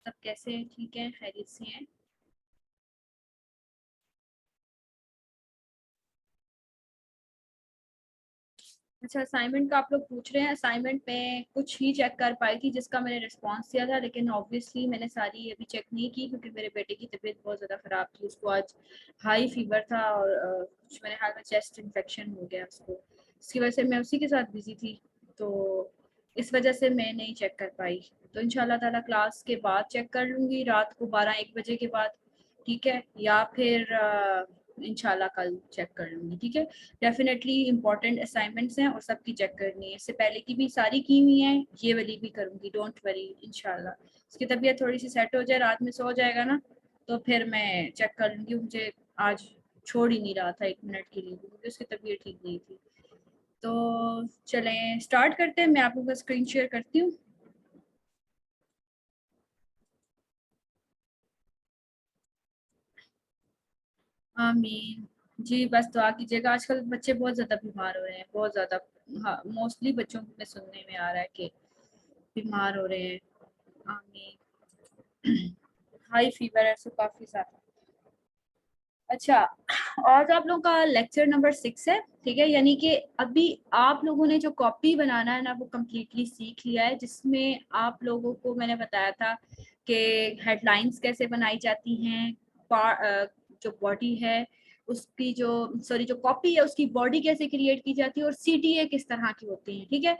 सब कैसे हैं? ठीक है, खैरियत से हैं? अच्छा, असाइनमेंट का आप लोग पूछ रहे हैं। असाइनमेंट में कुछ ही चेक कर पाई थी जिसका मैंने रिस्पांस दिया था, लेकिन ऑब्वियसली मैंने सारी अभी चेक नहीं की क्योंकि मेरे बेटे की तबीयत बहुत ज़्यादा ख़राब थी। उसको आज हाई फीवर था और कुछ मेरे हाल में चेस्ट इन्फेक्शन हो गया उसको। इसकी वजह से मैं उसी के साथ बिजी थी, तो इस वजह से मैं नहीं चेक कर पाई। तो इंशाल्लाह ताला क्लास के बाद चेक कर लूँगी, रात को 12-1 बजे के बाद। ठीक है, या फिर इंशाल्लाह कल चेक कर लूँगी। ठीक है, डेफिनेटली इंपॉर्टेंट असाइनमेंट्स हैं और सबकी चेक करनी है। इससे पहले की भी सारी की हुई हैं, ये वाली भी करूँगी, डोंट वरी इंशाल्लाह। उसकी तबीयत थोड़ी सी सेट हो जाए, रात में सो जाएगा ना, तो फिर मैं चेक कर लूँगी। मुझे आज छोड़ ही नहीं रहा था 1 मिनट के लिए भी, क्योंकि उसकी तबीयत ठीक नहीं थी। तो चलें स्टार्ट करते हैं। मैं आप लोगों का स्क्रीन शेयर करती हूँ। आमीन। जी बस दुआ कीजिएगा। आजकल बच्चे बहुत ज़्यादा बीमार हो रहे हैं, बहुत ज़्यादा। हाँ, मोस्टली बच्चों में सुनने में आ रहा है कि बीमार हो रहे हैं। आमीन। हाई फीवर है, सो काफ़ी ज़्यादा। अच्छा, आज आप लोगों का लेक्चर नंबर 6 है। ठीक है, यानी कि अभी आप लोगों ने जो कॉपी बनाना है ना, वो कम्प्लीटली सीख लिया है, जिसमें आप लोगों को मैंने बताया था कि हेडलाइंस कैसे बनाई जाती हैं, जो बॉडी है उसकी, जो सॉरी जो कॉपी है उसकी बॉडी कैसे क्रिएट की जाती है, और सीटीए किस तरह की होती हैं। ठीक है,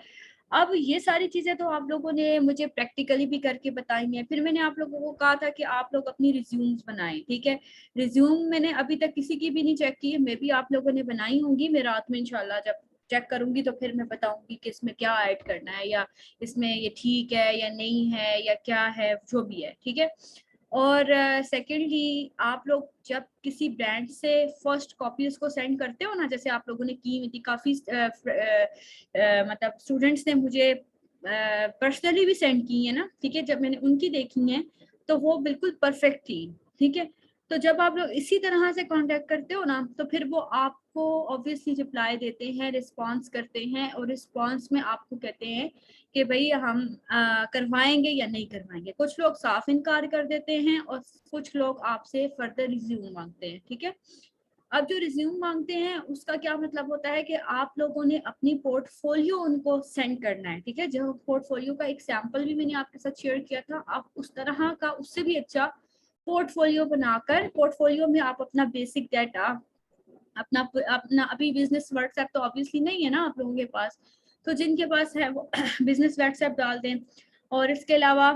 अब ये सारी चीज़ें तो आप लोगों ने मुझे प्रैक्टिकली भी करके बताई हैं। फिर मैंने आप लोगों को कहा था कि आप लोग अपनी रिज्यूम्स बनाएं। ठीक है, रिज्यूम मैंने अभी तक किसी की भी नहीं चेक की है, मे बी आप लोगों ने बनाई होंगी। मैं रात में इंशाल्लाह जब चेक करूंगी तो फिर मैं बताऊंगी कि इसमें क्या ऐड करना है, या इसमें ये ठीक है या नहीं है या क्या है, जो भी है। ठीक है, और सेकेंडली आप लोग जब किसी ब्रांड से फर्स्ट कॉपी उसको सेंड करते हो ना, जैसे आप लोगों ने की हुई थी, काफ़ी मतलब स्टूडेंट्स ने मुझे पर्सनली भी सेंड की है ना। ठीक है, जब मैंने उनकी देखी है तो वो बिल्कुल परफेक्ट थी। ठीक है, तो जब आप लोग इसी तरह से कांटेक्ट करते हो ना, तो फिर वो आपको ऑब्वियसली रिप्लाई देते हैं, रिस्पांस करते हैं, और रिस्पांस में आपको कहते हैं कि भाई हम करवाएंगे या नहीं करवाएंगे। कुछ लोग साफ इनकार कर देते हैं और कुछ लोग आपसे फर्दर रिज्यूम मांगते हैं। ठीक है, अब जो रिज्यूम मांगते हैं उसका क्या मतलब होता है कि आप लोगों ने अपनी पोर्टफोलियो उनको सेंड करना है। ठीक है, जो पोर्टफोलियो का एक सैंपल भी मैंने आपके साथ शेयर किया था, आप उस तरह का, उससे भी अच्छा पोर्टफोलियो बनाकर, पोर्टफोलियो में आप अपना बेसिक डाटा, अपना अपना अभी बिजनेस व्हाट्सएप तो ऑब्वियसली नहीं है ना आप लोगों के पास, तो जिनके पास है वो बिजनेस व्हाट्सएप डाल दें, और इसके अलावा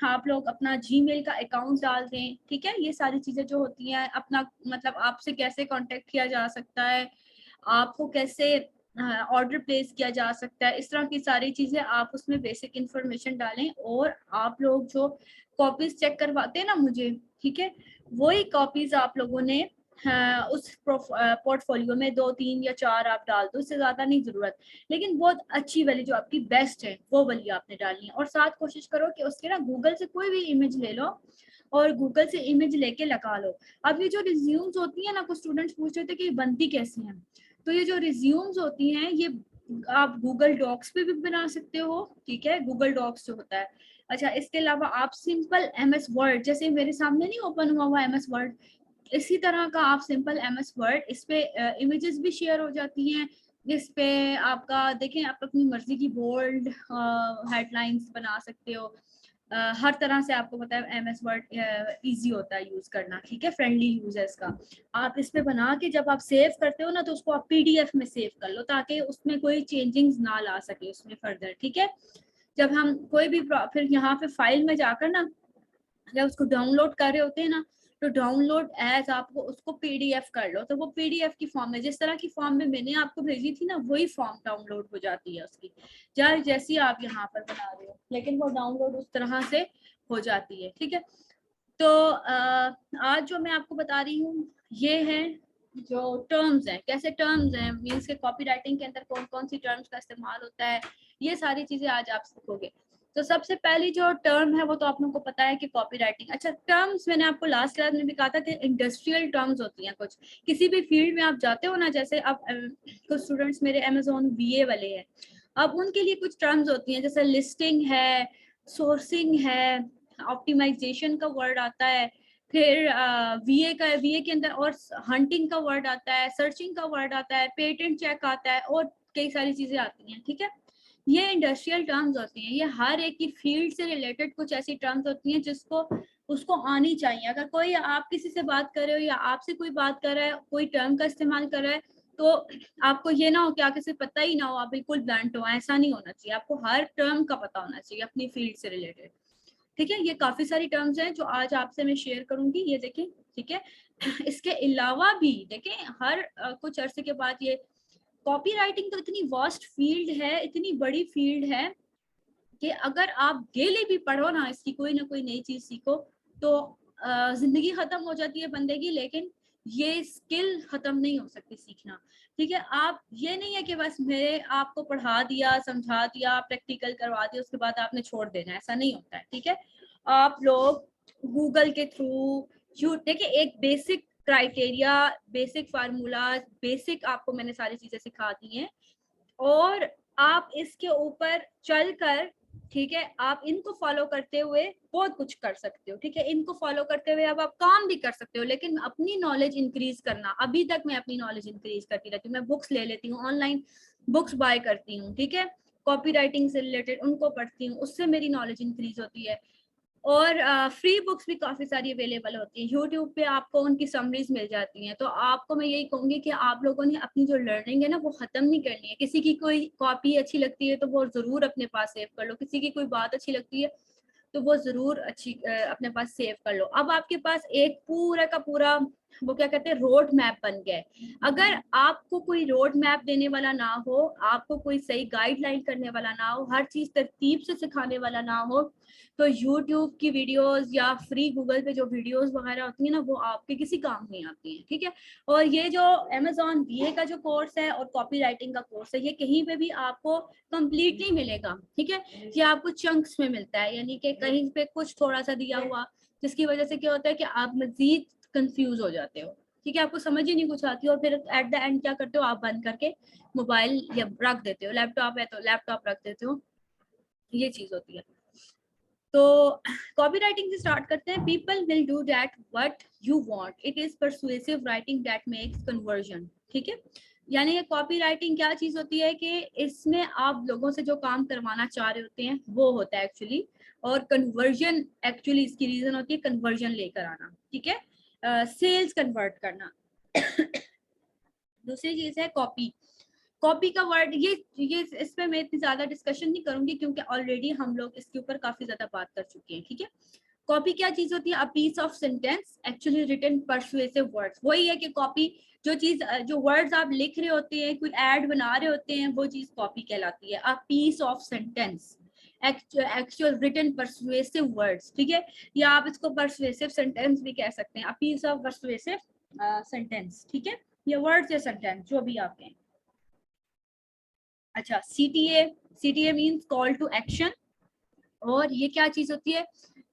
आप लोग अपना जीमेल का अकाउंट डाल दें। ठीक है, ये सारी चीज़ें जो होती हैं, अपना मतलब आपसे कैसे कांटेक्ट किया जा सकता है, आपको कैसे ऑर्डर प्लेस किया जा सकता है, इस तरह की सारी चीज़ें आप उसमें बेसिक इंफॉर्मेशन डालें। और आप लोग जो कॉपीज चेक करवाते हैं ना मुझे, ठीक है, वही कॉपीज आप लोगों ने उस पोर्टफोलियो में 2, 3 या 4 आप डाल दो, उससे ज़्यादा नहीं ज़रूरत। लेकिन बहुत अच्छी वाली जो आपकी बेस्ट है वो वाली आपने डालनी है, और साथ कोशिश करो कि उसके ना गूगल से कोई भी इमेज ले लो और गूगल से इमेज लेके लगा लो। अब ये जो रिज्यूम्स होती है ना, कुछ स्टूडेंट्स पूछ रहे थे कि ये बनती कैसी हैं, तो ये जो रिज्यूम्स होती हैं ये आप गूगल डॉक्स पे भी बना सकते हो। ठीक है, गूगल डॉक्स जो होता है। अच्छा, इसके अलावा आप सिंपल एमएस वर्ड, जैसे मेरे सामने नहीं ओपन हुआ हुआ एमएस वर्ड, इसी तरह का आप सिंपल एमएस वर्ड, इस पे इमेजेस भी शेयर हो जाती हैं। इस पे आपका देखें, आप अपनी मर्जी की बोल्ड हेडलाइंस बना सकते हो। हर तरह से आपको पता है एमएस वर्ड इजी होता है यूज करना। ठीक है, फ्रेंडली यूज है इसका। आप इस पे बना के जब आप सेव करते हो ना, तो उसको आप पीडीएफ में सेव कर लो, ताकि उसमें कोई चेंजिंग्स ना ला सके उसमें फर्दर। ठीक है, जब हम कोई भी फिर यहाँ पे फाइल में जाकर ना, जब उसको डाउनलोड कर रहे होते हैं ना, तो डाउनलोड एज आपको उसको पीडीएफ कर लो, तो वो पीडीएफ की फॉर्म में, जिस तरह की फॉर्म में मैंने आपको भेजी थी ना, वही फॉर्म डाउनलोड हो जाती है उसकी, चाहे जैसी आप यहाँ पर बना रहे हो, लेकिन वो डाउनलोड उस तरह से हो जाती है। ठीक है, तो आज जो मैं आपको बता रही हूँ ये है जो टर्म्स हैं, कैसे टर्म्स हैं, मीन्स के कॉपी राइटिंग के अंदर कौन कौन सी टर्म्स का इस्तेमाल होता है, ये सारी चीजें आज आप सीखोगे। तो सबसे पहली जो टर्म है वो तो आप लोगों को पता है कि कॉपी राइटिंग। अच्छा, टर्म्स मैंने आपको लास्ट क्लास में भी कहा था कि इंडस्ट्रियल टर्म्स होती हैं कुछ, किसी भी फील्ड में आप जाते हो ना, जैसे अब कुछ स्टूडेंट्स मेरे अमेजोन बीए वाले हैं, अब उनके लिए कुछ टर्म्स होती हैं, जैसे लिस्टिंग है, सोर्सिंग है, ऑप्टिमाइजेशन का वर्ड आता है, फिर वीए के अंदर और हंटिंग का वर्ड आता है, सर्चिंग का वर्ड आता है, पेटेंट चेक आता है और कई सारी चीजें आती हैं। ठीक है, ये इंडस्ट्रियल टर्म्स होती हैं, ये हर एक की फील्ड से रिलेटेड कुछ ऐसी टर्म्स होती हैं जिसको उसको आनी चाहिए। अगर कोई आप किसी से बात कर रहे हो या आपसे कोई बात कर रहा है, कोई टर्म का इस्तेमाल कर रहा है, तो आपको ये ना हो कि आगे से पता ही ना हो, आप बिल्कुल ब्लैंक हो, ऐसा नहीं होना चाहिए। आपको हर टर्म का पता होना चाहिए अपनी फील्ड से रिलेटेड। ठीक है, ये काफी सारी टर्म्स हैं जो आज आपसे मैं शेयर करूंगी, ये देखें। ठीक है, इसके अलावा भी देखें हर कुछ अरसे के बाद ये कॉपीराइटिंग तो इतनी वास्ट फील्ड है, इतनी बड़ी फील्ड है कि अगर आप डेली भी पढ़ो ना इसकी कोई ना कोई नई चीज सीखो तो जिंदगी खत्म हो जाती है बंदे की, लेकिन ये स्किल खत्म नहीं हो सकती सीखना। ठीक है, आप ये नहीं है कि बस मेरे आपको पढ़ा दिया, समझा दिया, प्रैक्टिकल करवा दिया, उसके बाद आपने छोड़ देना, ऐसा नहीं होता है। ठीक है, आप लोग गूगल के थ्रू देखिए, एक basic criteria, basic formula, basic आपको मैंने सारी चीजें सिखा दी हैं और आप इसके ऊपर चलकर, ठीक है, आप इनको फॉलो करते हुए बहुत कुछ कर सकते हो। ठीक है, इनको फॉलो करते हुए अब आप काम भी कर सकते हो, लेकिन अपनी नॉलेज इंक्रीज करना। अभी तक मैं अपनी नॉलेज इंक्रीज करती रहती हूँ, मैं बुक्स ले लेती हूँ, ऑनलाइन बुक्स बाय करती हूँ। ठीक है, कॉपी राइटिंग से रिलेटेड उनको पढ़ती हूँ, उससे मेरी नॉलेज इंक्रीज होती है। और फ्री बुक्स भी काफ़ी सारी अवेलेबल होती हैं यूट्यूब पे, आपको उनकी समरीज मिल जाती हैं। तो आपको मैं यही कहूँगी कि आप लोगों ने अपनी जो लर्निंग है ना वो ख़त्म नहीं करनी है। किसी की कोई कॉपी अच्छी लगती है तो वो ज़रूर अपने पास सेव कर लो, किसी की कोई बात अच्छी लगती है तो वो ज़रूर अपने पास सेव कर लो। अब आपके पास एक पूरा का पूरा वो क्या कहते हैं रोड मैप बन गया है। अगर आपको कोई रोड मैप देने वाला ना हो, आपको कोई सही गाइडलाइन करने वाला ना हो, हर चीज़ तरतीब से सिखाने वाला ना हो, तो यूट्यूब की वीडियोस या फ्री गूगल पे जो वीडियोस वगैरह होती हैं ना वो आपके किसी काम नहीं आती हैं। ठीक है, और ये जो अमेजोन बीए का जो कोर्स है और कॉपी राइटिंग का कोर्स है, ये कहीं पे भी आपको कंप्लीटली मिलेगा। ठीक है, ये आपको चंक्स में मिलता है, यानी कि कहीं पे कुछ थोड़ा सा दिया हुआ, जिसकी वजह से क्या होता है कि आप मजीद कंफ्यूज हो जाते हो। ठीक है, आपको समझ ही नहीं कुछ आती और फिर एट द एंड क्या करते हो, आप बंद करके मोबाइल या रख देते हो, लैपटॉप है तो लैपटॉप रख देते हो, ये चीज होती है। तो कॉपी राइटिंग से स्टार्ट करते हैं। People will do that what you want, it is persuasive writing that makes conversion. ठीक है, यानी ये कॉपी राइटिंग क्या चीज होती है कि इसमें आप लोगों से जो काम करवाना चाह रहे होते हैं वो होता है एक्चुअली, और कन्वर्जन एक्चुअली इसकी रीजन होती है कन्वर्जन लेकर आना। ठीक है, सेल्स कन्वर्ट करना। दूसरी चीज है कॉपी। कॉपी का वर्ड ये इस पे मैं इतनी ज्यादा डिस्कशन नहीं करूंगी क्योंकि ऑलरेडी हम लोग इसके ऊपर काफी ज्यादा बात कर चुके हैं। ठीक है, कॉपी क्या चीज होती है, a piece of sentence actually written persuasive words. वही है कि कॉपी जो चीज जो वर्ड्स आप लिख रहे होते हैं, कोई ऐड बना रहे होते हैं, वो चीज कॉपी कहलाती है। A piece of sentence actual written persuasive words. ठीक है, या आप इसको परसुएसिव सेंटेंस भी कह सकते हैं, a piece of persuasive sentence. ठीक है, ये वर्ड्स या सेंटेंस जो भी आप कहें। अच्छा, CTA means call to action, और ये क्या चीज होती है,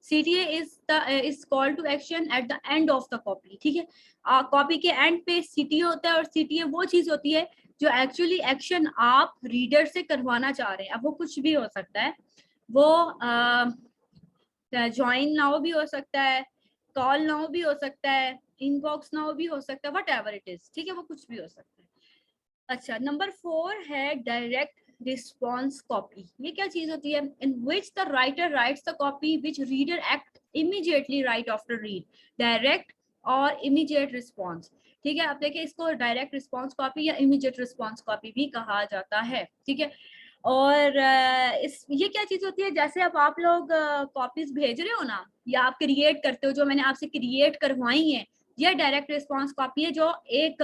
CTA is call to action at the end of the copy. ठीक है, कॉपी के एंड पे सीटीए होता है, और सीटीए वो चीज होती है जो एक्चुअली एक्शन आप रीडर से करवाना चाह रहे हैं। अब वो कुछ भी हो सकता है, वो ज्वाइन नाउ भी हो सकता है, कॉल नाउ भी हो सकता है, इनबॉक्स नाउ भी हो सकता है, वट एवर इट इज। ठीक है, वो कुछ भी हो सकता है। अच्छा, नंबर 4 है डायरेक्ट रिस्पॉन्स कॉपी। ये क्या चीज होती है, in which the writer writes the copy which reader act immediately right after read, direct और इमीडिएट रिस्पॉन्स। ठीक है, आप देखिए इसको डायरेक्ट रिस्पॉन्स कॉपी या इमीडिएट रिस्पॉन्स कॉपी भी कहा जाता है। ठीक है, और इस ये क्या चीज होती है, जैसे अब आप लोग कॉपीज भेज रहे हो ना, या आप क्रिएट करते हो, जो मैंने आपसे क्रिएट करवाई है, यह डायरेक्ट रिस्पॉन्स कॉपी है जो एक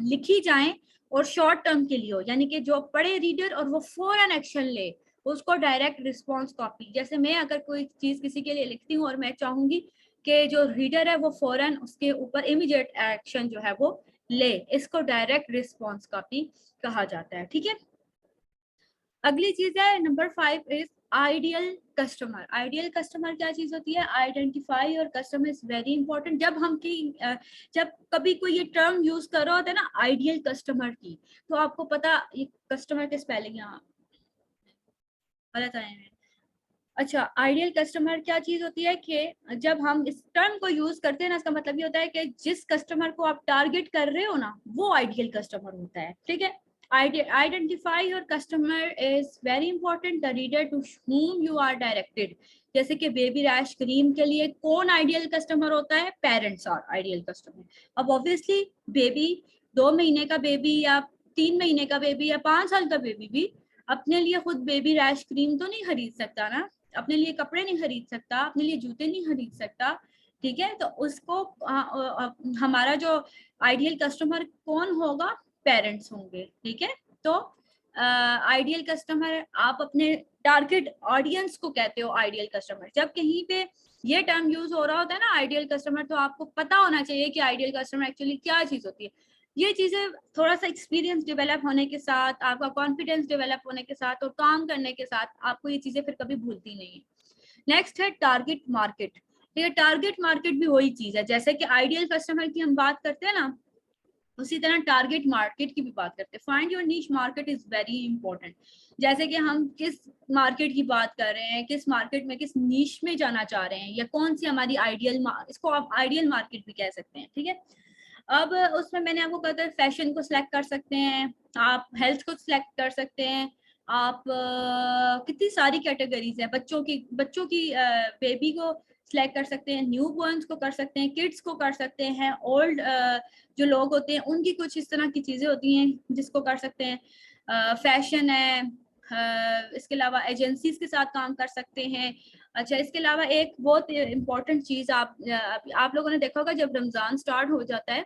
लिखी जाए और शॉर्ट टर्म के लिए हो, यानी कि जो पढ़े रीडर और वो फौरन एक्शन ले, उसको डायरेक्ट रिस्पॉन्स कॉपी। जैसे मैं अगर कोई चीज किसी के लिए लिखती हूँ और मैं चाहूंगी कि जो रीडर है वो फौरन उसके ऊपर इमीडिएट एक्शन जो है वो ले, इसको डायरेक्ट रिस्पॉन्स कॉपी कहा जाता है। ठीक है, अगली चीज है number 5 is ideal customer. Ideal customer क्या चीज होती है, आइडेंटिफाई और कस्टमर इज वेरी इंपॉर्टेंट। जब कभी कोई ये टर्म यूज कर रहा होता है ना आइडियल कस्टमर की, तो आपको पता ये कस्टमर के स्पेलिंग यहाँ गलत आए हैं, अच्छा, आइडियल कस्टमर क्या चीज होती है कि जब हम इस टर्म को यूज करते हैं ना, इसका मतलब ये होता है कि जिस कस्टमर को आप टारगेट कर रहे हो ना, वो आइडियल कस्टमर होता है। ठीक है, identify your customer is very important, the reader to whom you are directed. जैसे कि बेबी रैश क्रीम के लिए कौन आइडियल कस्टमर होता है? Parents are ideal customer. अब ऑब्वियसली बेबी, 2 महीने का बेबी या 3 महीने का बेबी या 5 साल का बेबी भी अपने लिए खुद बेबी रैश क्रीम तो नहीं खरीद सकता ना, अपने लिए कपड़े नहीं खरीद सकता, अपने लिए जूते नहीं खरीद सकता। ठीक है, तो उसको हमारा जो आइडियल कस्टमर कौन होगा? पेरेंट्स होंगे। ठीक है, तो आइडियल कस्टमर आप अपने टारगेट ऑडियंस को कहते हो आइडियल कस्टमर। जब कहीं पे ये टर्म यूज हो रहा होता है ना आइडियल कस्टमर, तो आपको पता होना चाहिए कि आइडियल कस्टमर एक्चुअली क्या चीज होती है। ये चीजें थोड़ा सा एक्सपीरियंस डेवलप होने के साथ, आपका कॉन्फिडेंस डेवलप होने के साथ और काम करने के साथ आपको ये चीजें फिर कभी भूलती नहीं है। नेक्स्ट है टारगेट मार्केट। ठीक है, टारगेट मार्केट भी वही चीज है, जैसे कि आइडियल कस्टमर की हम बात करते हैं ना, उसी तरह टारगेट मार्केट की भी बात करते हैं। Find your niche market is very important. जैसे कि हम किस मार्केट की बात कर रहे हैं, किस मार्केट में, किस नीश में जाना चाह रहे हैं, या कौन सी हमारी आइडियल, इसको आप आइडियल मार्केट भी कह सकते हैं। ठीक है, अब उसमें मैंने आपको कहा था फैशन को सिलेक्ट कर सकते हैं, आप हेल्थ को सिलेक्ट कर सकते हैं, आप कितनी सारी कैटेगरीज हैं, बच्चों की बेबी को सिलेक्ट कर सकते हैं, न्यू बॉर्न्स को कर सकते हैं, किड्स को कर सकते हैं, ओल्ड जो लोग होते हैं उनकी कुछ इस तरह की चीजें होती हैं जिसको कर सकते हैं। फैशन है, इसके अलावा एजेंसीज के साथ काम कर सकते हैं। अच्छा, इसके अलावा एक बहुत इम्पोर्टेंट चीज आप लोगों ने देखा होगा, जब रमजान स्टार्ट हो जाता है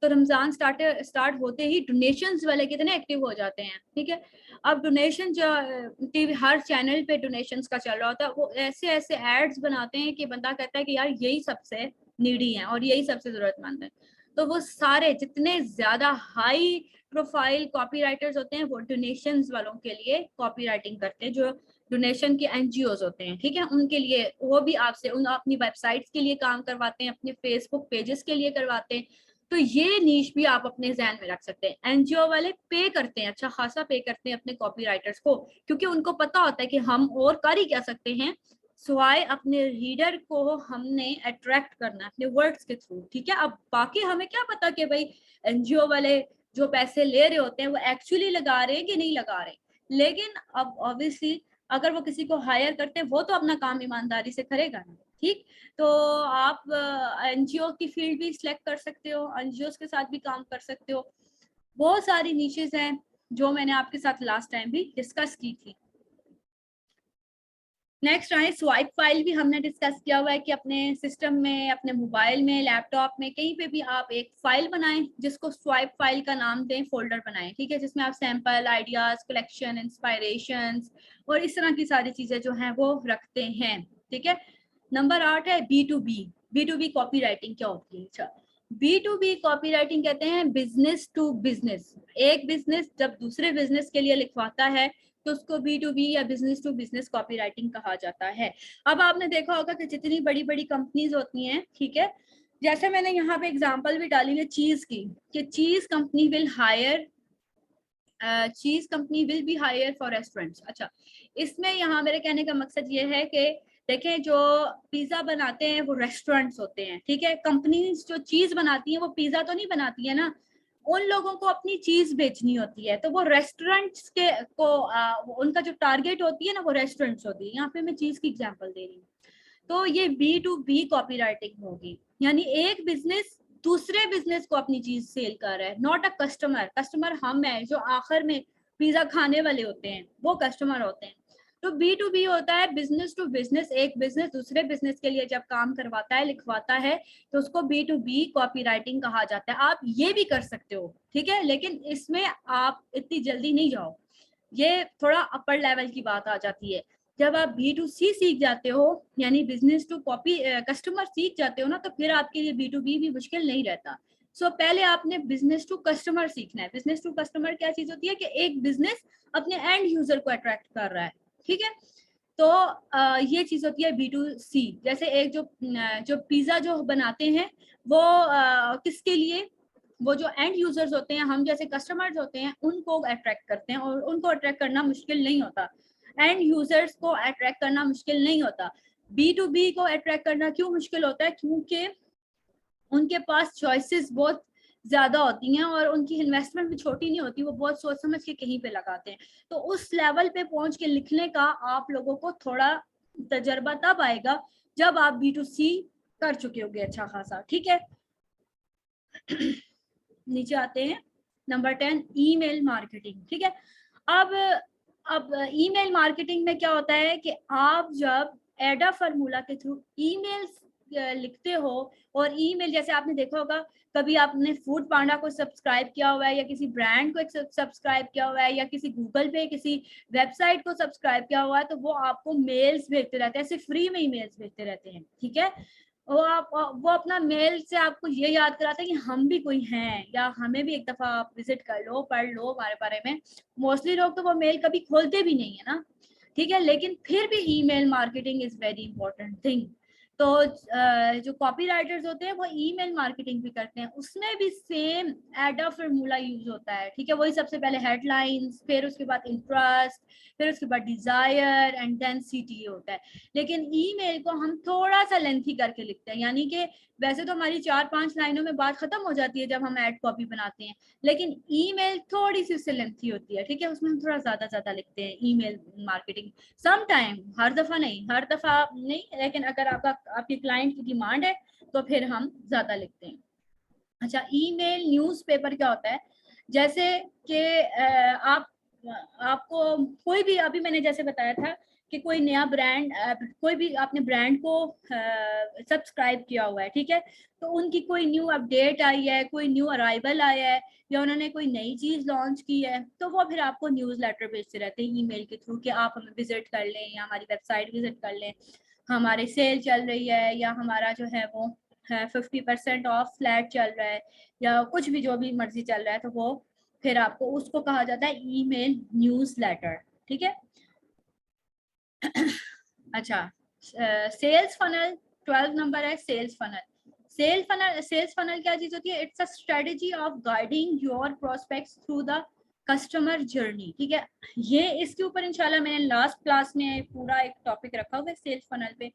तो रमजान स्टार्ट होते ही डोनेशंस वाले कितने एक्टिव हो जाते हैं। ठीक है, अब डोनेशन जो टीवी हर चैनल पे डोनेशंस का चल रहा होता है, वो ऐसे ऐसे एड्स बनाते हैं कि बंदा कहता है कि यार यही सबसे नीडी है और यही सबसे जरूरतमंद है। तो वो सारे जितने ज्यादा हाई प्रोफाइल कॉपीराइटर्स होते हैं वो डोनेशंस वालों के लिए कॉपी राइटिंग करते हैं, जो डोनेशन के एनजीओज होते हैं। ठीक है, उनके लिए वो भी आपसे अपनी वेबसाइट्स के लिए काम करवाते हैं, अपने फेसबुक पेजेस के लिए करवाते हैं। तो ये नीश भी आप अपने ध्यान में रख सकते हैं। एनजीओ वाले पे करते हैं, अच्छा खासा पे करते हैं अपने कॉपीराइटर्स को, क्योंकि उनको पता होता है कि हम और कर ही क्या सकते हैं सिवाय अपने रीडर को हमने अट्रैक्ट करना अपने वर्ड्स के थ्रू। ठीक है, अब बाकी हमें क्या पता कि भाई एनजीओ वाले जो पैसे ले रहे होते हैं वो एक्चुअली लगा रहे हैं कि नहीं लगा रहे। लेकिन अब ऑब्वियसली अगर वो किसी को हायर करते हैं वो तो अपना काम ईमानदारी से करेगा ना। ठीक, तो आप एनजीओ की फील्ड भी सिलेक्ट कर सकते हो, एनजीओ के साथ भी काम कर सकते हो। बहुत सारी नीचेस हैं जो मैंने आपके साथ लास्ट टाइम भी डिस्कस की थी। नेक्स्ट आए स्वाइप फाइल, भी हमने डिस्कस किया हुआ है कि अपने सिस्टम में, अपने मोबाइल में, लैपटॉप में, कहीं पे भी आप एक फाइल बनाएं जिसको स्वाइप फाइल का नाम दें, फोल्डर बनाएं। ठीक है, जिसमें आप सैंपल, आइडियाज, कलेक्शन, इंस्पायरेशंस और इस तरह की सारी चीजें जो हैं वो रखते हैं। ठीक है, नंबर 8 है B2B। B2B कॉपी राइटिंग क्या होती है? अच्छा, B2B कॉपी राइटिंग कहते हैं बिजनेस टू बिजनेस। एक बिजनेस जब दूसरे बिजनेस के लिए लिखवाता है तो उसको B2B या business to business copy writing कहा जाता है। अब आपने देखा होगा कि जितनी बड़ी बड़ी कंपनीज होती हैं, ठीक है, जैसे मैंने यहाँ पे एग्जांपल भी डाली है चीज की, कि चीज company will be hire for restaurants. अच्छा, इसमें यहाँ मेरे कहने का मकसद ये है कि देखें, जो पिज्जा बनाते हैं वो रेस्टोरेंट्स होते हैं। ठीक है, कंपनीज जो चीज बनाती हैं वो पिज्जा तो नहीं बनाती है ना, उन लोगों को अपनी चीज बेचनी होती है, तो वो रेस्टोरेंट्स के को उनका जो टारगेट होती है ना वो रेस्टोरेंट्स होती है। यहाँ पे मैं चीज की एग्जांपल दे रही हूँ। तो ये B2B कॉपी राइटिंग होगी, यानी एक बिजनेस दूसरे बिजनेस को अपनी चीज सेल कर रहा है, नॉट अ कस्टमर। कस्टमर हम है जो आखिर में पिज्जा खाने वाले होते हैं, वो कस्टमर होते हैं। तो B2B होता है बिजनेस टू बिजनेस, एक बिजनेस दूसरे बिजनेस के लिए जब काम करवाता है, लिखवाता है, तो उसको B2B कॉपी राइटिंग कहा जाता है। आप ये भी कर सकते हो, ठीक है, लेकिन इसमें आप इतनी जल्दी नहीं जाओ, ये थोड़ा अपर लेवल की बात आ जाती है। जब आप B2C सीख जाते हो, यानी बिजनेस टू कॉपी कस्टमर सीख जाते हो ना, तो फिर आपके लिए B2B भी मुश्किल नहीं रहता। सो पहले आपने बिजनेस टू कस्टमर सीखना है। बिजनेस टू कस्टमर क्या चीज होती है कि एक बिजनेस अपने एंड यूजर को अट्रैक्ट कर रहा है। ठीक है, तो ये चीज होती है B2C। जैसे एक जो पिज्जा जो बनाते हैं वो किसके लिए, वो जो एंड यूजर्स होते हैं, हम जैसे कस्टमर्स होते हैं, उनको अट्रैक्ट करते हैं, और उनको अट्रैक्ट करना मुश्किल नहीं होता। एंड यूजर्स को अट्रैक्ट करना मुश्किल नहीं होता। B2B को अट्रैक्ट करना क्यों मुश्किल होता है? क्योंकि उनके पास चॉइसेस बहुत ज्यादा होती हैं और उनकी इन्वेस्टमेंट भी छोटी नहीं होती, वो बहुत सोच समझ के कहीं पे लगाते हैं। तो उस लेवल पे पहुंच के लिखने का आप लोगों को थोड़ा तजर्बा तब आएगा जब आप B2C कर चुके होगे अच्छा खासा, ठीक है। नीचे आते हैं, नंबर 10 ईमेल मार्केटिंग, ठीक है। अब ईमेल मार्केटिंग में क्या होता है कि आप जब एडा फार्मूला के थ्रू ईमेल्स लिखते हो, और ईमेल जैसे आपने देखा होगा, कभी आपने फूड पांडा को सब्सक्राइब किया हुआ है या किसी ब्रांड को सब्सक्राइब किया हुआ है या किसी गूगल पे किसी वेबसाइट को सब्सक्राइब किया हुआ है, तो वो आपको मेल्स भेजते रहते हैं, ऐसे फ्री में ईमेल्स भेजते रहते हैं, ठीक है। वो अपना मेल से आपको ये याद कराता है कि हम भी कोई हैं, या हमें भी एक दफा आप विजिट कर लो, पढ़ लो हमारे बारे में। मोस्टली लोग तो वो मेल कभी खोलते भी नहीं है ना, ठीक है, लेकिन फिर भी email marketing is very important thing. तो जो कॉपी राइटर्स होते हैं वो ईमेल मार्केटिंग भी करते हैं, उसमें भी सेम एडा फार्मूला यूज होता है, ठीक है। वही सबसे पहले हेडलाइंस, फिर उसके बाद इंटरेस्ट, फिर उसके बाद डिजायर एंड देन CTA होता है। लेकिन ईमेल को हम थोड़ा सा लेंथी करके लिखते हैं, यानी कि वैसे तो हमारी 4-5 लाइनों में बात खत्म हो जाती है जब हम एड कॉपी बनाते हैं, लेकिन ईमेल थोड़ी सी उससे लेंथी होती है, ठीक है, उसमें हम थोड़ा ज्यादा लिखते हैं ईमेल मार्केटिंग। सम टाइम, हर दफा नहीं, लेकिन अगर आपकी क्लाइंट की डिमांड है तो फिर हम ज्यादा लिखते हैं। अच्छा, ईमेल न्यूज़पेपर क्या होता है? जैसे कि आप आपको कोई भी, अभी मैंने जैसे बताया था कि कोई नया ब्रांड, कोई भी आपने ब्रांड को सब्सक्राइब किया हुआ है, ठीक है, तो उनकी कोई न्यू अपडेट आई है, कोई न्यू अराइवल आया है, या उन्होंने कोई नई चीज लॉन्च की है, तो वो फिर आपको न्यूज़ लेटर भेजते रहते हैं ईमेल के थ्रू कि आप हमें विजिट कर लें या हमारी वेबसाइट विजिट कर लें, हमारी सेल चल रही है, या हमारा जो है वो 50% ऑफ फ्लैट चल रहा है, या कुछ भी जो भी मर्जी चल रहा है, तो वो फिर आपको उसको कहा जाता है ईमेल न्यूज़ लेटर, ठीक है। अच्छा, सेल्स फनल 12 नंबर है, सेल्स फनल। सेल्स फनल क्या चीज होती है? It's a strategy of guiding your prospects through the customer journey, ठीक है। ये इसके ऊपर इंशाल्लाह मैंने लास्ट क्लास में पूरा एक टॉपिक रखा हुआ है सेल्स फनल पे।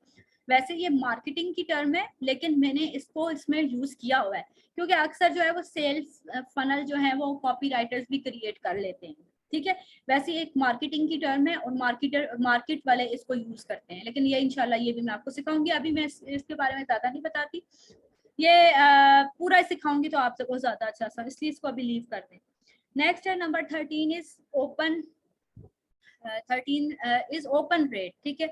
वैसे ये मार्केटिंग की टर्म है, लेकिन मैंने इसको इसमें यूज किया हुआ है क्योंकि अक्सर जो है वो सेल्स फनल जो है वो कॉपी राइटर्स भी क्रिएट कर लेते हैं, ठीक है। वैसे एक मार्केटिंग की टर्म है और मार्केट वाले इसको यूज करते हैं, लेकिन ये इंशाल्लाह ये भी मैं आपको सिखाऊंगी, अभी मैं इसके बारे में ज्यादा नहीं बताती, ये पूरा सिखाऊंगी तो आप सबको ज्यादा अच्छा सा, इसलिए इसको अभी लीव कर दें। नेक्स्ट है number 13 is open 13 is open rate, ठीक है।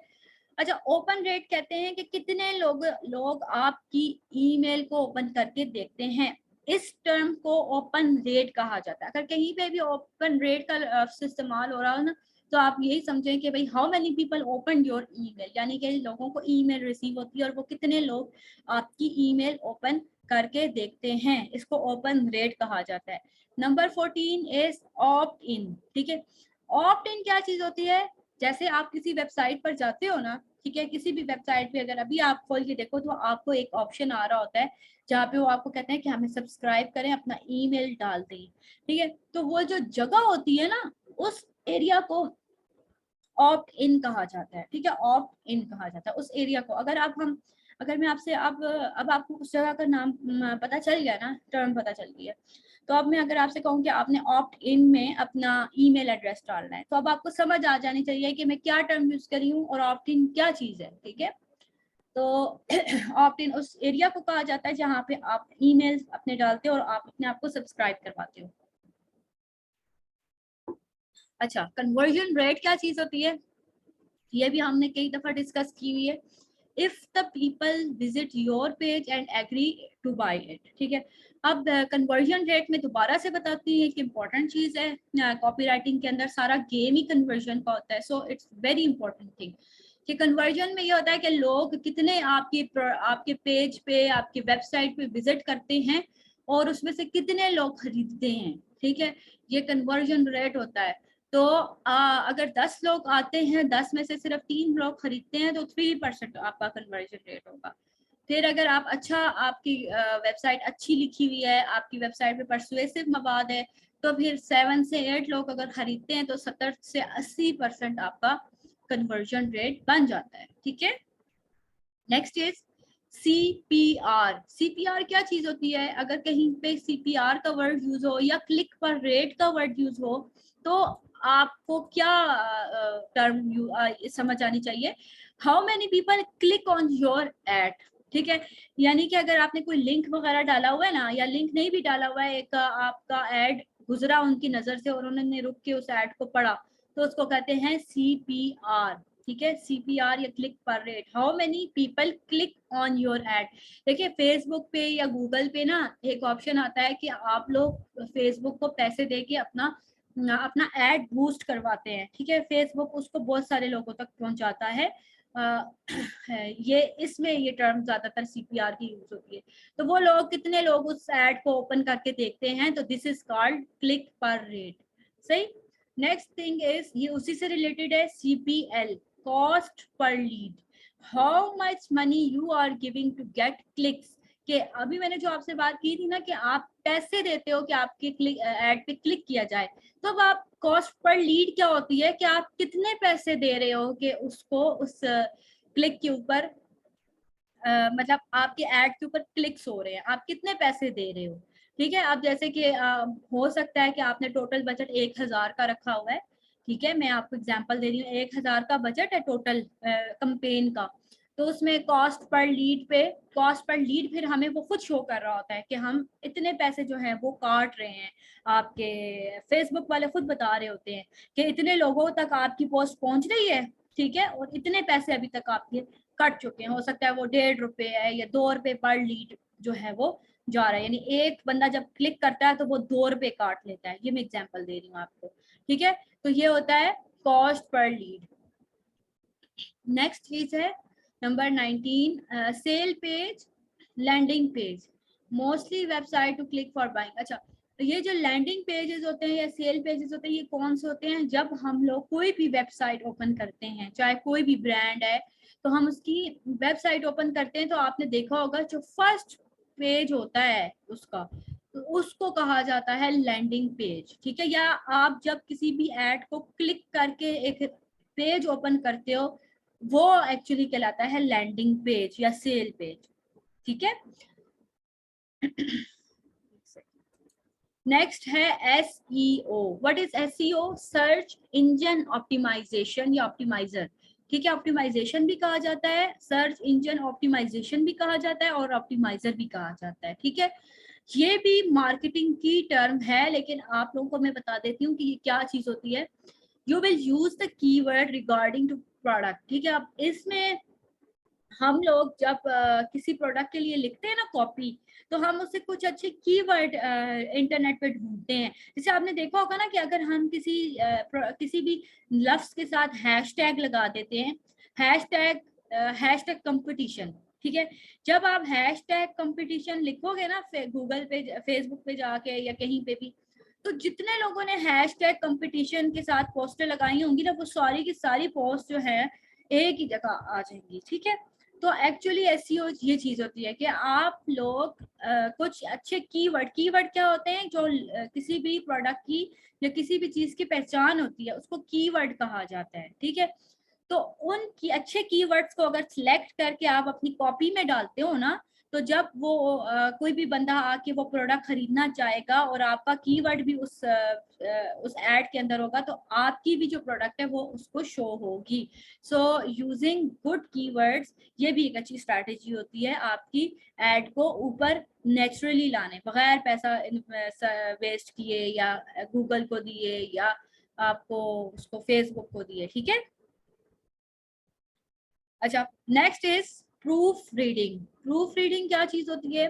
अच्छा, ओपन रेट कहते हैं कि कितने लोग आपकी ईमेल को ओपन करके देखते हैं, इस टर्म को ओपन रेट कहा जाता है। अगर कहीं पे भी ओपन रेट का इस्तेमाल हो रहा हो ना, तो आप यही समझें कि भाई how many people open your email, यानी कि लोगों को ईमेल रिसीव होती है और वो कितने लोग आपकी ईमेल ओपन करके देखते हैं, इसको ओपन रेट कहा जाता है। नंबर 14 इज ऑप्ट इन, ठीक है। ऑप्ट इन क्या चीज होती है? जैसे आप किसी वेबसाइट पर जाते हो ना, ठीक है, किसी भी वेबसाइट पे अगर अभी आप खोल के देखो तो आपको एक ऑप्शन आ रहा होता है जहाँ पे वो आपको कहते हैं कि हमें सब्सक्राइब करें, अपना ईमेल डाल दें, ठीक है। तो वो जो जगह होती है ना, उस एरिया को ऑप्ट इन कहा जाता है, ठीक है, ऑप्ट इन कहा जाता है उस एरिया को। अगर मैं आपसे अब आपको उस जगह का नाम पता चल गया ना, टर्म पता चल गया, तो अब मैं अगर आपसे कहूँ कि आपने ऑप्ट इन में अपना ईमेल एड्रेस डालना है, तो अब आपको समझ आ जानी चाहिए कि मैं क्या टर्म यूज करी हूँ और ऑप्ट इन क्या चीज है, ठीक है। तो ऑप्ट इन उस एरिया को कहा जाता है जहाँ पे आप ईमेल अपने डालते हो और आप अपने आप को सब्सक्राइब करवाते हो। अच्छा, कन्वर्जन रेट क्या चीज होती है? ये भी हमने कई दफा डिस्कस की हुई है। If the people visit your page and agree to buy it, ठीक है। अब कन्वर्जन रेट में दोबारा से बताती है कि इंपॉर्टेंट चीज है, कॉपी राइटिंग के अंदर सारा गेम ही कन्वर्जन का होता है, so it's very important thing कि कन्वर्जन में ये होता है कि लोग कितने आपके पेज पे, आपके वेबसाइट पे विजिट करते हैं और उसमें से कितने लोग खरीदते हैं, ठीक है, ये कन्वर्जन रेट होता है। तो अगर 10 लोग आते हैं, 10 में से सिर्फ 3 लोग खरीदते हैं, तो 3% आपका कन्वर्जन रेट होगा। फिर अगर आप आपकी वेबसाइट अच्छी लिखी हुई है, आपकी वेबसाइट पे परसुएसिव मवाद है, तो फिर 7 से 8 लोग अगर खरीदते हैं तो 70 से 80% आपका कन्वर्जन रेट बन जाता है, ठीक है। Next is CPR। CPR क्या चीज होती है? अगर कहीं पे CPR का वर्ड यूज हो या क्लिक पर रेट का वर्ड यूज हो तो आपको क्या टर्म समझ आनी चाहिए? How many people click on your add, ठीक है। यानी कि अगर आपने कोई लिंक वगैरह डाला हुआ है ना, या लिंक नहीं भी डाला हुआ है, एक आपका एड गुजरा उनकी नजर से और उन्होंने रुक के उस एड को पढ़ा, तो उसको कहते हैं CPR, ठीक है। CPR या click per rate, how many people click on your add. देखिए फेसबुक पे या गूगल पे ना एक ऑप्शन आता है कि आप लोग फेसबुक को पैसे दे के अपना अपना एड बूस्ट करवाते हैं, ठीक है। फेसबुक उसको बहुत सारे लोगों तक पहुंचाता है। ये इसमें ये टर्म ज्यादातर CPR की यूज होती है। तो वो लोग कितने लोग उस एड को ओपन करके देखते हैं, तो this is called click per rate, सही। नेक्स्ट थिंग इज, ये उसी से रिलेटेड है, CPL, cost per lead, how much money you are giving to get clicks. कि अभी मैंने जो आपसे बात की थी ना कि आप पैसे देते हो कि आपके एड पे क्लिक किया जाए, तो अब आप कॉस्ट पर लीड क्या होती है कि आप कितने पैसे दे रहे हो कि उसको उस क्लिक के ऊपर मतलब आपके एड के ऊपर क्लिक्स हो रहे हैं, आप कितने पैसे दे रहे हो, ठीक है। अब जैसे कि हो सकता है कि आपने टोटल बजट 1000 का रखा हुआ है, ठीक है। मैं आपको एग्जांपल दे रही हूँ, 1000 का बजट है टोटल कंपेन का। तो उसमें कॉस्ट पर लीड पे, कॉस्ट पर लीड फिर हमें वो खुद शो कर रहा होता है कि हम इतने पैसे जो है वो काट रहे हैं। आपके फेसबुक वाले खुद बता रहे होते हैं कि इतने लोगों तक आपकी पोस्ट पहुंच रही है, ठीक है, और इतने पैसे अभी तक आपके कट चुके हैं। हो सकता है वो 1.5 रुपए है या 2 रुपए पर लीड जो है वो जा रहा है, यानी एक बंदा जब क्लिक करता है तो वो 2 रुपए काट लेता है। ये मैं एग्जांपल दे रही हूँ आपको, ठीक है। तो ये होता है कॉस्ट पर लीड। नेक्स्ट चीज है number 19, sale page, landing page, mostly website to click for buying. अच्छा, तो ये जो लैंडिंग पेजेस होते हैं या सेल पेजेस होते हैं, ये कौन से होते हैं? जब हम लोग कोई भी वेबसाइट ओपन करते हैं, चाहे कोई भी ब्रांड है, तो हम उसकी वेबसाइट ओपन करते हैं तो आपने देखा होगा जो फर्स्ट पेज होता है उसका, तो उसको कहा जाता है लैंडिंग पेज, ठीक है। या आप जब किसी भी एड को क्लिक करके एक पेज ओपन करते हो, वो एक्चुअली कहलाता है लैंडिंग पेज या सेल पेज, ठीक है। नेक्स्ट है SEO। What is SEO? Search engine optimization या ऑप्टिमाइजर, ठीक है। ऑप्टिमाइजेशन भी कहा जाता है, सर्च इंजन ऑप्टिमाइजेशन भी कहा जाता है और ऑप्टिमाइजर भी कहा जाता है, ठीक है। ये भी मार्केटिंग की टर्म है, लेकिन आप लोगों को मैं बता देती हूँ कि ये क्या चीज होती है। You will use the keyword regarding to product, ठीक है। अब इसमें हम लोग जब किसी प्रोडक्ट के लिए लिखते हैं ना कॉपी, तो हम उससे कुछ अच्छे कीवर्ड इंटरनेट पे ढूंढते हैं। जैसे आपने देखा होगा ना कि अगर हम किसी भी लफ्ज के साथ हैशटैग लगा देते हैं, हैशटैग हैशटैग कंपटीशन, ठीक है। जब आप हैशटैग कंपटीशन लिखोगे ना गूगल पे, फेसबुक पे जाके या कहीं पे भी, तो जितने लोगों ने हैशटैग कंपटीशन के साथ पोस्टर लगाई होंगी ना, वो सारी की सारी पोस्ट जो है एक ही जगह आ जाएंगी, ठीक है। तो एक्चुअली एसईओ ये चीज होती है कि आप लोग कुछ अच्छे कीवर्ड, कीवर्ड क्या होते हैं? जो किसी भी प्रोडक्ट की या किसी भी चीज की पहचान होती है, उसको कीवर्ड कहा जाता है, ठीक है। तो उन की अच्छे कीवर्ड्स को अगर सिलेक्ट करके आप अपनी कॉपी में डालते हो ना, तो जब वो कोई भी बंदा आके वो प्रोडक्ट खरीदना चाहेगा और आपका कीवर्ड भी उस एड के अंदर होगा, तो आपकी भी जो प्रोडक्ट है वो उसको शो होगी। सो यूजिंग गुड कीवर्ड्स, ये भी एक अच्छी स्ट्रैटेजी होती है आपकी एड को ऊपर नेचुरली लाने, बगैर पैसा वेस्ट किए या गूगल को दिए या आपको उसको फेसबुक को दिए, ठीक है। अच्छा, next is proofreading. Proofreading क्या चीज होती है?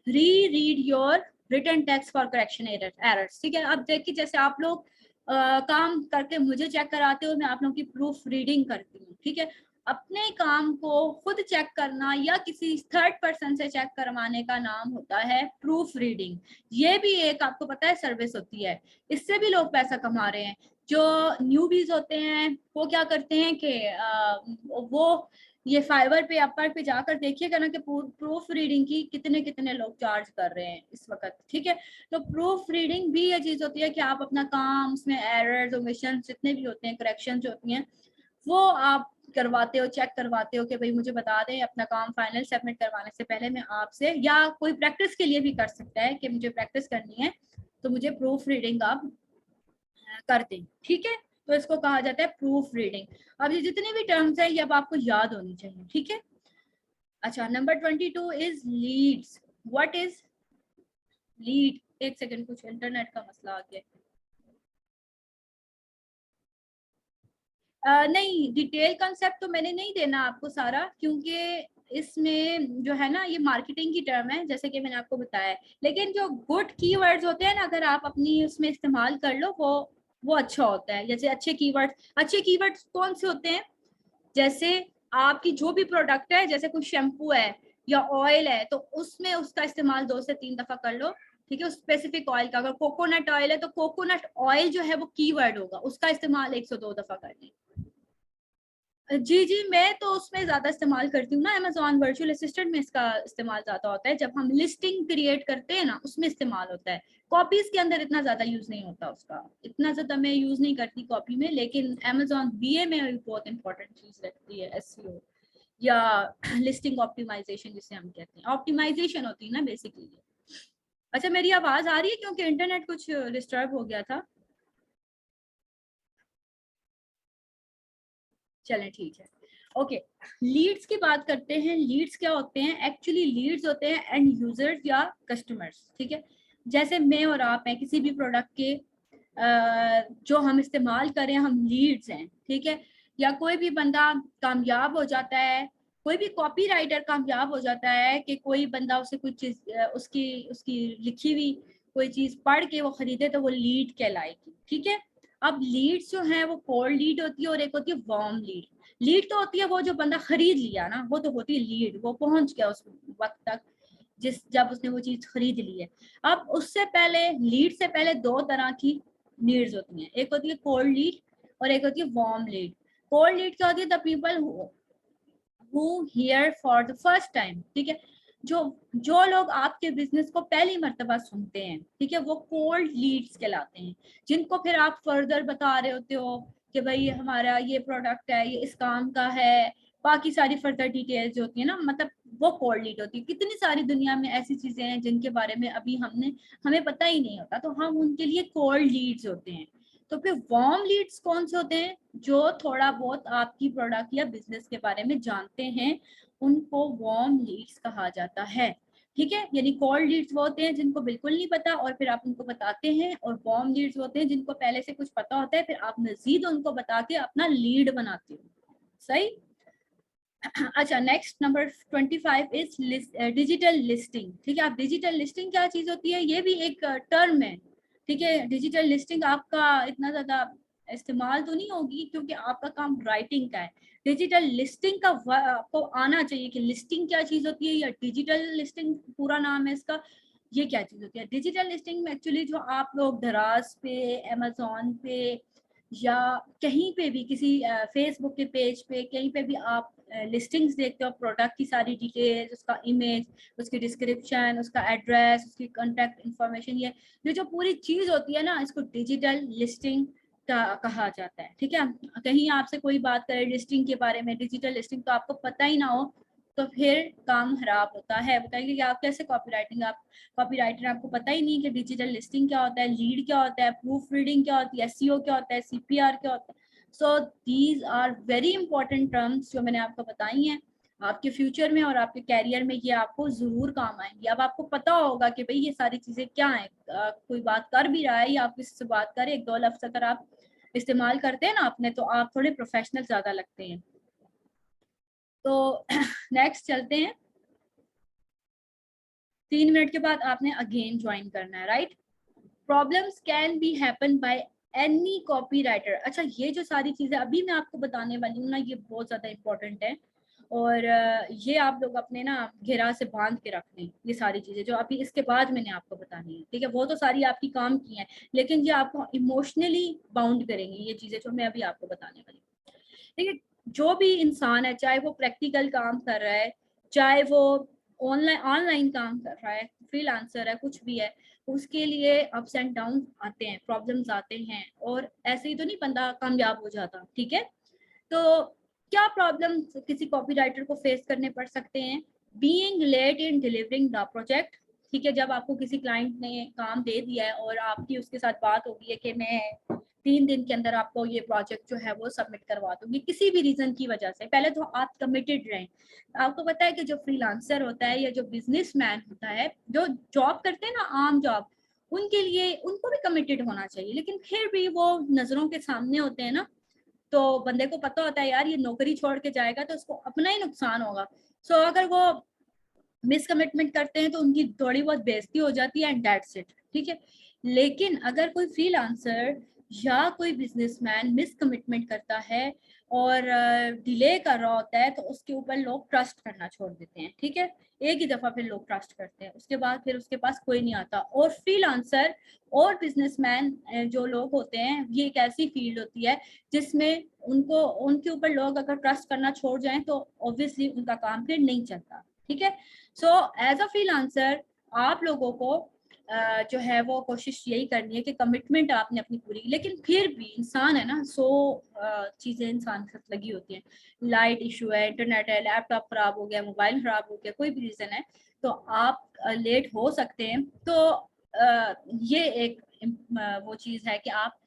Re read your written text for correction errors, ठीक है। अब देखिए जैसे आप लोग काम करके मुझे चेक कराते हो, मैं आप लोगों की प्रूफ रीडिंग करती हूँ, ठीक है। अपने काम को खुद चेक करना या किसी थर्ड पर्सन से चेक करवाने का नाम होता है प्रूफ रीडिंग। ये भी एक आपको पता है सर्विस होती है, इससे भी लोग पैसा कमा रहे हैं। जो न्यूबीज होते हैं वो क्या करते हैं कि वो ये फाइवर पे, अपर पे जाकर देखिएगा ना कि प्रूफ रीडिंग की कितने कितने लोग चार्ज कर रहे हैं इस वक्त, ठीक है। तो प्रूफ रीडिंग भी ये चीज होती है कि आप अपना काम, उसमें एरर्स, ओमिशन जितने भी होते हैं, करेक्शन जो होती हैं, वो आप करवाते हो, चेक करवाते हो कि भाई मुझे बता दें अपना काम फाइनल सबमिट करवाने से पहले मैं आपसे, या कोई प्रैक्टिस के लिए भी कर सकता है कि मुझे प्रैक्टिस करनी है तो मुझे प्रूफ रीडिंग आप कर दें, ठीक है। तो इसको कहा जाता है प्रूफ रीडिंग। अब ये जितने भी टर्म्स है ये अब आपको याद होनी चाहिए, ठीक है। अच्छा, number 22 is Leeds. What is lead? एक सेकंड, कुछ इंटरनेट का मसला आ गया। नहीं, डिटेल कंसेप्ट तो मैंने नहीं देना आपको सारा, क्योंकि इसमें जो है ना ये मार्केटिंग की टर्म है जैसे कि मैंने आपको बताया है। लेकिन जो गुड कीवर्ड्स होते हैं ना, अगर आप अपनी उसमें इस्तेमाल कर लो वो अच्छा होता है। जैसे अच्छे कीवर्ड्स कौन से होते हैं? जैसे आपकी जो भी प्रोडक्ट है, जैसे कोई शैम्पू है या ऑयल है, तो उसमें उसका इस्तेमाल 2 से 3 दफा कर लो, ठीक है। उस स्पेसिफिक ऑयल का, अगर कोकोनट ऑयल है तो कोकोनट ऑयल जो है वो कीवर्ड होगा, उसका इस्तेमाल 102 दफा करने। जी जी, मैं तो उसमें ज्यादा इस्तेमाल करती हूँ ना, अमेजोन वर्चुअल असिस्टेंट में इसका इस्तेमाल ज्यादा होता है। जब हम लिस्टिंग क्रिएट करते हैं ना, उसमें इस्तेमाल होता है। कॉपीज के अंदर इतना ज्यादा यूज नहीं होता उसका, इतना ज्यादा मैं यूज नहीं करती कॉपी में। लेकिन अमेजोन बीए में बहुत इंपॉर्टेंट चीज लगती है एसईओ या लिस्टिंग ऑप्टिमाइजेशन, जिसे हम कहते हैं। ऑप्टिमाइजेशन होती है ना बेसिकली। अच्छा, मेरी आवाज आ रही है? क्योंकि इंटरनेट कुछ डिस्टर्ब हो गया था। चलें, ठीक है। ओके, लीड्स की बात करते हैं। लीड्स क्या होते हैं? एक्चुअली लीड्स होते हैं एंड यूजर्स या कस्टमर्स, ठीक है। जैसे मैं और आप हैं, किसी भी प्रोडक्ट के जो हम इस्तेमाल करें, हम लीड्स हैं, ठीक है। या कोई भी बंदा कामयाब हो जाता है, कोई भी कॉपी राइटर कामयाब हो जाता है कि कोई बंदा उसे कुछ चीज उसकी उसकी लिखी हुई कोई चीज पढ़ के वो खरीदे, तो वो लीड कहलाएगी, ठीक है। अब लीड्स जो है वो कोल्ड लीड होती है और एक होती है वार्म लीड। लीड तो होती है वो जो बंदा खरीद लिया ना, वो तो होती है लीड, वो पहुंच गया उस वक्त तक जब उसने वो चीज खरीद ली है। अब उससे पहले, लीड से पहले दो तरह की लीड्स होती हैं। एक होती है कोल्ड लीड और एक होती है वार्म लीड। कोल्ड लीड क्या होती है? The people who here for the first time, ठीक है। जो जो लोग आपके बिजनेस को पहली मर्तबा सुनते हैं, ठीक है, वो कोल्ड लीड्स कहलाते हैं। जिनको फिर आप फर्दर बता रहे होते हो कि भाई हमारा ये प्रोडक्ट है, ये इस काम का है, बाकी सारी फर्दर डिटेल्स जो होती है ना, मतलब वो कोल्ड लीड होती है। कितनी सारी दुनिया में ऐसी चीजें हैं जिनके बारे में अभी हमें पता ही नहीं होता, तो हम उनके लिए कोल्ड लीड्स होते हैं। तो फिर वार्म लीड्स कौन से होते हैं? जो थोड़ा बहुत आपकी प्रोडक्ट या बिजनेस के बारे में जानते हैं, उनको वार्म लीड्स कहा जाता है, ठीक है। यानी कोल्ड लीड्स वो होते हैं जिनको बिल्कुल नहीं पता और फिर आप उनको बताते हैं, और वार्म लीड्स होते हैं जिनको पहले से कुछ पता होता है, फिर आप मजीद उनको बता के अपना लीड बनाते हो। सही। अच्छा, next number 25 is digital listing, ठीक है। आप डिजिटल लिस्टिंग क्या चीज होती है? ये भी एक टर्म है, ठीक है। डिजिटल लिस्टिंग आपका इतना ज्यादा इस्तेमाल तो नहीं होगी क्योंकि आपका काम राइटिंग का है। डिजिटल लिस्टिंग का आपको आना चाहिए कि लिस्टिंग क्या चीज होती है, या डिजिटल लिस्टिंग पूरा नाम है इसका, ये क्या चीज होती है। डिजिटल लिस्टिंग में एक्चुअली जो आप लोग दराज पे, अमेजोन पे, या कहीं पे भी किसी फेसबुक के पेज पे, कहीं पे भी आप लिस्टिंग्स देखते हो, प्रोडक्ट की सारी डिटेल्स, उसका इमेज, उसकी डिस्क्रिप्शन, उसका एड्रेस, उसकी कांटेक्ट इंफॉर्मेशन, ये जो पूरी चीज होती है ना, इसको डिजिटल लिस्टिंग का कहा जाता है, ठीक है। कहीं आपसे कोई बात करे लिस्टिंग के बारे में, डिजिटल लिस्टिंग, तो आपको पता ही ना हो तो फिर काम खराब होता है। बताइए कि आप कैसे कॉपीराइटर, आपको पता ही नहीं कि डिजिटल लिस्टिंग क्या होता है, लीड क्या होता है, प्रूफ रीडिंग क्या होती है, एसईओ क्या होता है, सीपीआर क्या होता है। So these are very important terms जो मैंने आपको बताई हैं। आपके फ्यूचर में और आपके कैरियर में ये आपको जरूर काम आएंगी। अब आपको पता होगा कि भाई ये सारी चीजें क्या हैं। कोई बात कर भी रहा है या आप किसी से बात करें, एक दो लफ्ज अगर आप इस्तेमाल करते हैं ना अपने, तो आप थोड़े प्रोफेशनल ज्यादा लगते हैं। तो नेक्स्ट चलते हैं। 3 मिनट के बाद आपने अगेन ज्वाइन करना है, right. Problems can be happen by any copy writer. अच्छा, ये जो सारी चीजें अभी मैं आपको बताने वाली हूँ ना, ये बहुत ज्यादा इंपॉर्टेंट है। और ये आप लोग अपने ना घेरा से बांध के रख लें। ये सारी चीजें जो अभी इसके बाद मैंने आपको बतानी है, ठीक है, वो तो सारी आपकी काम की हैं, लेकिन ये आपको इमोशनली बाउंड करेंगी, ये चीजें जो मैं अभी आपको बताने वाली हूँ। देखिए, जो भी इंसान है, चाहे वो प्रैक्टिकल काम कर रहा है, चाहे वो ऑनलाइन काम कर रहा है, फ्रीलांसर है, कुछ भी है, उसके लिए अप्स एंड डाउन आते हैं, प्रॉब्लम्स आते हैं, और ऐसे ही तो नहीं बंदा कामयाब हो जाता, ठीक है। तो क्या प्रॉब्लम किसी कॉपीराइटर को फेस करने पड़ सकते हैं? Being late in delivering the project, ठीक है, जब आपको किसी क्लाइंट ने काम दे दिया है और आपकी उसके साथ बात होगी है कि मैं 3 दिन के अंदर आपको ये प्रोजेक्ट जो है वो सबमिट करवा दूंगी, किसी भी रीजन की वजह से, पहले तो आप कमिटेड रहें। आपको पता है कि जो फ्रीलांसर होता है या जो बिजनेसमैन होता है, जो जॉब करते हैं ना आम जॉब, उनके लिए उनको भी कमिटेड होना चाहिए, लेकिन फिर भी वो नजरों के सामने होते हैं ना, तो बंदे को पता होता है यार ये नौकरी छोड़ के जाएगा तो उसको अपना ही नुकसान होगा। सो अगर वो मिस कमिटमेंट करते हैं तो उनकी थोड़ी बहुत बेइज्जती हो जाती है एंड दैट्स इट, ठीक है। लेकिन अगर कोई फ्रीलांसर या कोई बिजनेसमैन मिस कमिटमेंट करता है और डिले कर रहा होता है तो उसके ऊपर लोग ट्रस्ट करना छोड़ देते हैं, ठीक है। एक ही दफा फिर लोग ट्रस्ट करते हैं, उसके बाद फिर उसके पास कोई नहीं आता। और फ्रीलांसर और बिजनेसमैन जो लोग होते हैं, ये एक ऐसी फील्ड होती है जिसमें उनको उनके ऊपर लोग अगर ट्रस्ट करना छोड़ जाएं तो ऑब्वियसली उनका काम फिर नहीं चलता, ठीक है। सो एज अ फ्रीलांसर आप लोगों को जो है वो कोशिश यही करनी है कि कमिटमेंट आपने अपनी पूरी, लेकिन फिर भी इंसान है ना, 100 चीजें इंसान के साथ लगी होती हैं। लाइट इशू है, इंटरनेट है, लैपटॉप खराब हो गया, मोबाइल खराब हो गया, कोई भी रीजन है तो आप लेट हो सकते हैं। तो ये एक वो चीज है कि आप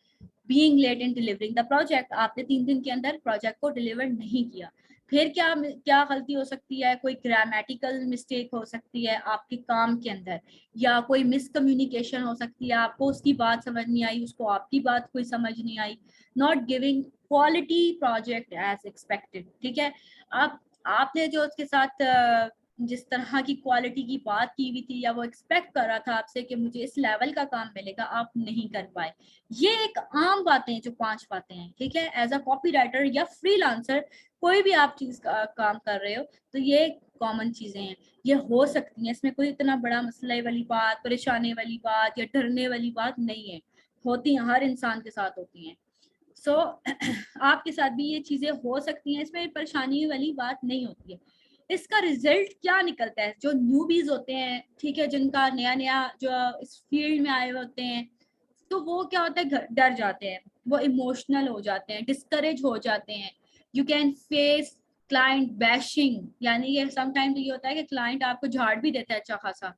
being late in delivering the project, आपने 3 दिन के अंदर प्रोजेक्ट को डिलीवर नहीं किया। फिर क्या क्या गलती हो सकती है? कोई ग्रामेटिकल मिस्टेक हो सकती है आपके काम के अंदर, या कोई मिसकम्युनिकेशन हो सकती है, आपको उसकी बात समझ नहीं आई, उसको आपकी बात कोई समझ नहीं आई। Not giving quality project as expected, ठीक है। आप आपने जो उसके साथ जिस तरह की क्वालिटी की बात की हुई थी या वो एक्सपेक्ट कर रहा था आपसे कि मुझे इस लेवल का काम मिलेगा, आप नहीं कर पाए। ये एक आम बातें हैं, जो 5 बातें हैं, ठीक है। एज अ कॉपीराइटर या फ्रीलांसर कोई भी आप चीज का काम कर रहे हो तो ये कॉमन चीजें हैं, ये हो सकती हैं, इसमें कोई इतना बड़ा मसले वाली बात, परेशानी वाली बात या डरने वाली बात नहीं है। होती हैं, हर इंसान के साथ होती हैं। सो आपके साथ भी ये चीजें हो सकती हैं, इसमें परेशानी वाली बात नहीं होती है। इसका रिजल्ट क्या निकलता है? जो न्यूबीज होते हैं, ठीक है, जिनका नया नया जो इस फील्ड में आए होते हैं, तो वो क्या होता है, डर जाते हैं, वो इमोशनल हो जाते हैं, डिस्करेज हो जाते हैं। You can face client bashing, यानी ये समटाइम ये होता है कि क्लाइंट आपको झाड़ भी देता है अच्छा खासा,